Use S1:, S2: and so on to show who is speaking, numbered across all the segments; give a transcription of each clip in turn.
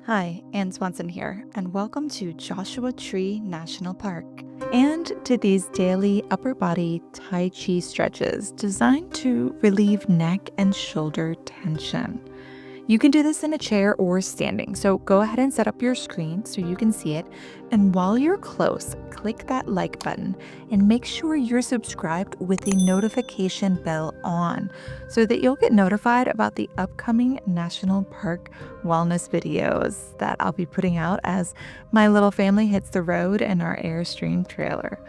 S1: Hi, Ann Swanson here, and welcome to Joshua Tree National Park and to these daily upper body Tai Chi stretches designed to relieve neck and shoulder tension. You can do this in a chair or standing, so go ahead and set up your screen so you can see it. And while you're close, click that like button and make sure you're subscribed with the notification bell on so that you'll get notified about the upcoming National Park wellness videos that I'll be putting out as my little family hits the road in our Airstream trailer.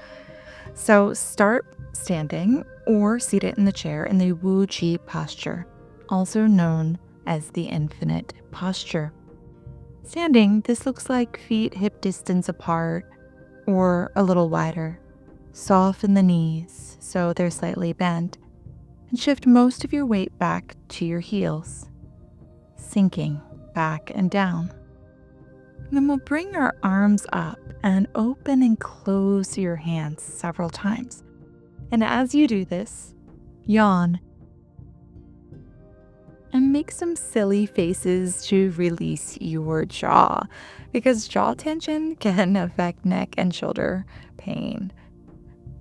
S1: So start standing or seated in the chair in the Wuji posture, also known as the infinite posture. Standing, this looks like feet hip distance apart or a little wider. Soften the knees so they're slightly bent and shift most of your weight back to your heels, sinking back and down. And then we'll bring our arms up and open and close your hands several times. And as you do this, yawn and make some silly faces to release your jaw, because jaw tension can affect neck and shoulder pain.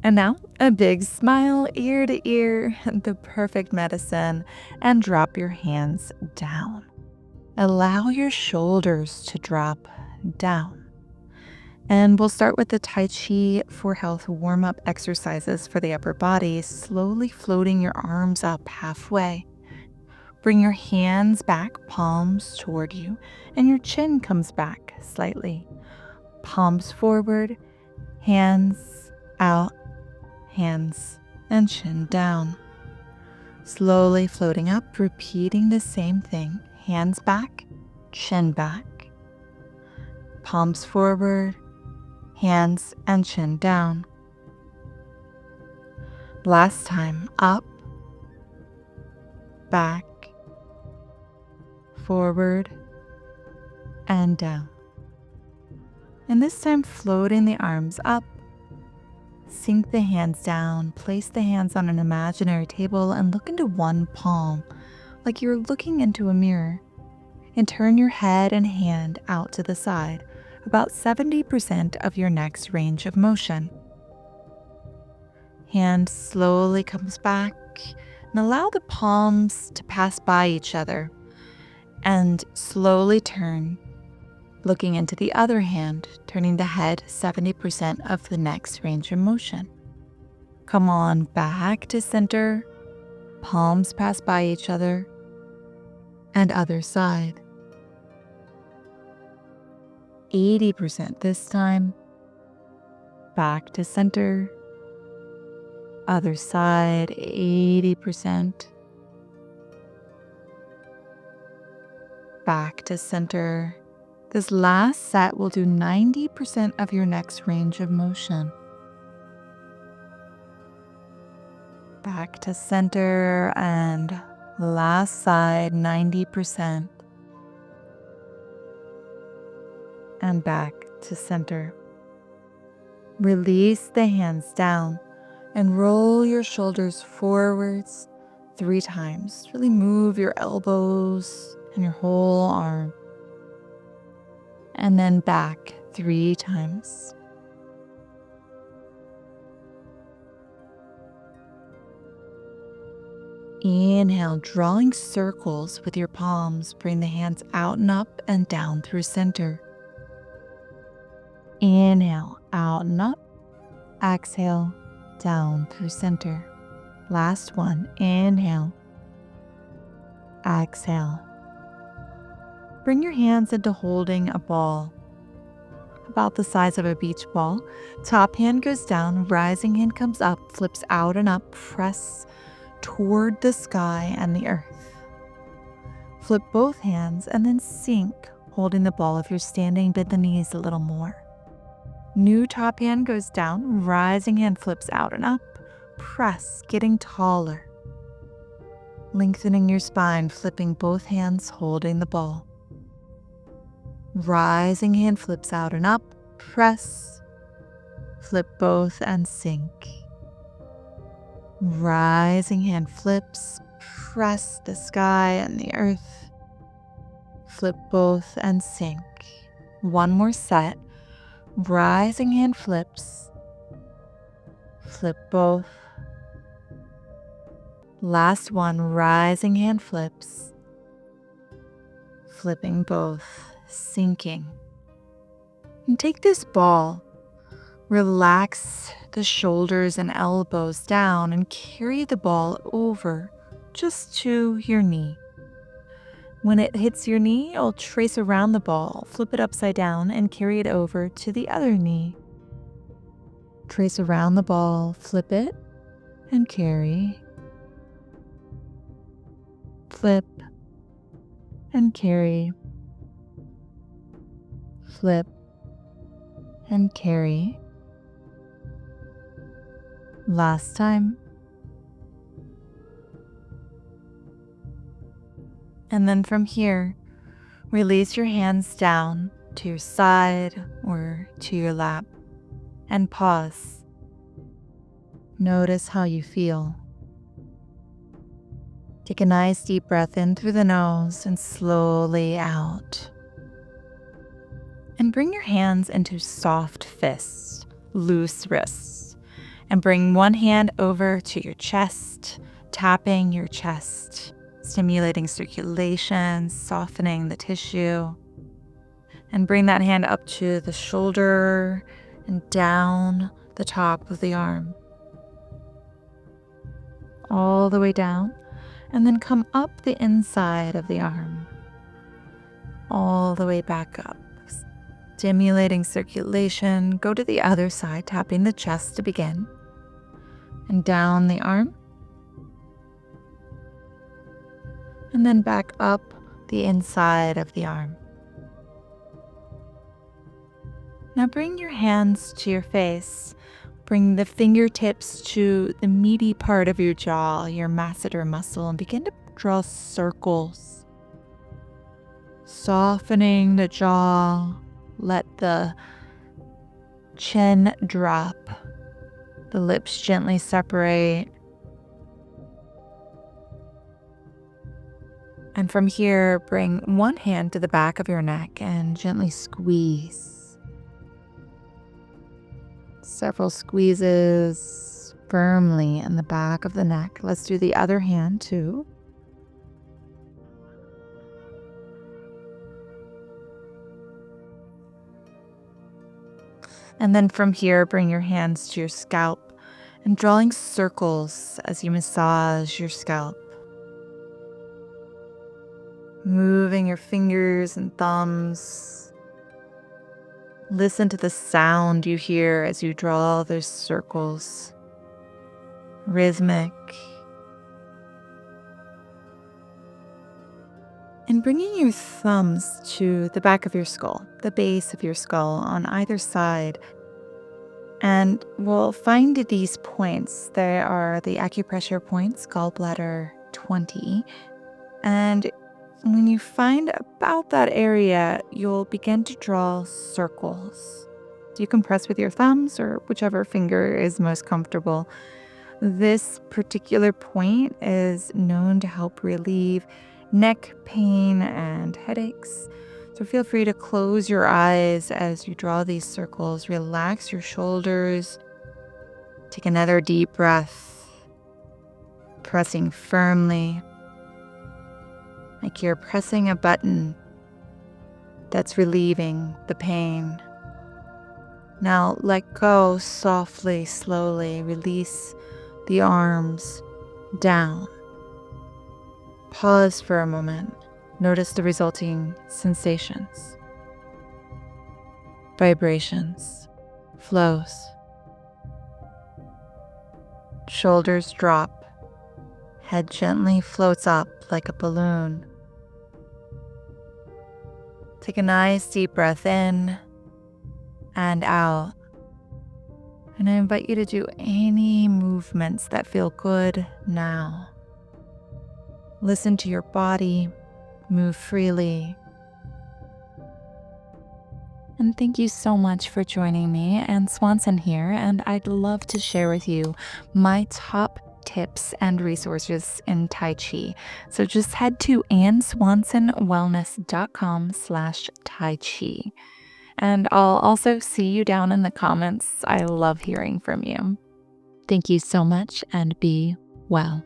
S1: And now, a big smile, ear to ear, the perfect medicine, and drop your hands down. Allow your shoulders to drop down. And we'll start with the Tai Chi for Health warm-up exercises for the upper body, slowly floating your arms up halfway. Bring your hands back, palms toward you, and your chin comes back slightly. Palms forward, hands out, hands and chin down. Slowly floating up, repeating the same thing. Hands back, chin back. Palms forward, hands and chin down. Last time, up, back, forward, and down. And this time floating the arms up, sink the hands down, place the hands on an imaginary table and look into one palm like you're looking into a mirror, and turn your head and hand out to the side, about 70% of your neck's range of motion. Hand slowly comes back and allow the palms to pass by each other. And slowly turn, looking into the other hand, turning the head 70% of the neck's range of motion. Come on back to center, palms pass by each other, and other side. 80% this time, back to center, other side, 80%. Back to center. This last set will do 90% of your neck's range of motion. Back to center and last side, 90%. And back to center. Release the hands down and roll your shoulders forwards 3 times. Really move your elbows and your whole arm. And then back 3 times. Inhale, drawing circles with your palms. Bring the hands out and up and down through center. Inhale, out and up. Exhale, down through center. Last one. Inhale. Exhale. Bring your hands into holding a ball, about the size of a beach ball. Top hand goes down, rising hand comes up, flips out and up, press toward the sky and the earth. Flip both hands and then sink, holding the ball if you're standing, bend the knees a little more. New top hand goes down, rising hand flips out and up, press, getting taller. Lengthening your spine, flipping both hands, holding the ball. Rising hand flips out and up, press, flip both and sink. Rising hand flips, press the sky and the earth. flip both, and sink. One more set. Rising hand flips. Flip both. Last one, rising hand flips. Flipping both, sinking. And take this ball. Relax the shoulders and elbows down and carry the ball over just to your knee. When it hits your knee, you'll trace around the ball, flip it upside down, and carry it over to the other knee. Trace around the ball, flip it, and carry. Flip and carry. Flip and carry. Last time. And then from here, release your hands down to your side or to your lap and pause. Notice how you feel. Take a nice deep breath in through the nose and slowly out. And bring your hands into soft fists, loose wrists. And bring one hand over to your chest, tapping your chest, stimulating circulation, softening the tissue. And bring that hand up to the shoulder and down the top of the arm. All the way down, and then come up the inside of the arm. All the way back up. Stimulating circulation, go to the other side, tapping the chest to begin. And down the arm. And then back up the inside of the arm. Now bring your hands to your face. Bring the fingertips to the meaty part of your jaw, your masseter muscle, and begin to draw circles. Softening the jaw. Let the chin drop. The lips gently separate. And from here, bring one hand to the back of your neck and gently squeeze. Several squeezes firmly in the back of the neck. Let's do the other hand too. And then from here, bring your hands to your scalp and drawing circles as you massage your scalp. Moving your fingers and thumbs. Listen to the sound you hear as you draw those circles. Rhythmic. And bringing your thumbs to the back of your skull, the base of your skull on either side. And we'll find these points. They are the acupressure points, gallbladder 20. And when you find about that area, you'll begin to draw circles. You can press with your thumbs or whichever finger is most comfortable. This particular point is known to help relieve neck pain and headaches. So feel free to close your eyes as you draw these circles. Relax your shoulders. Take another deep breath, pressing firmly, like you're pressing a button that's relieving the pain. Now let go softly, slowly. Release the arms down. Pause for a moment. Notice the resulting sensations, vibrations, flows. Shoulders drop. Head gently floats up like a balloon. Take a nice deep breath in and out. And I invite you to do any movements that feel good now. Listen to your body, move freely. And thank you so much for joining me. Anne Swanson here, and I'd love to share with you my top tips and resources in Tai Chi. So just head to AnnSwansonWellness.com/Tai Chi. And I'll also see you down in the comments. I love hearing from you. Thank you so much and be well.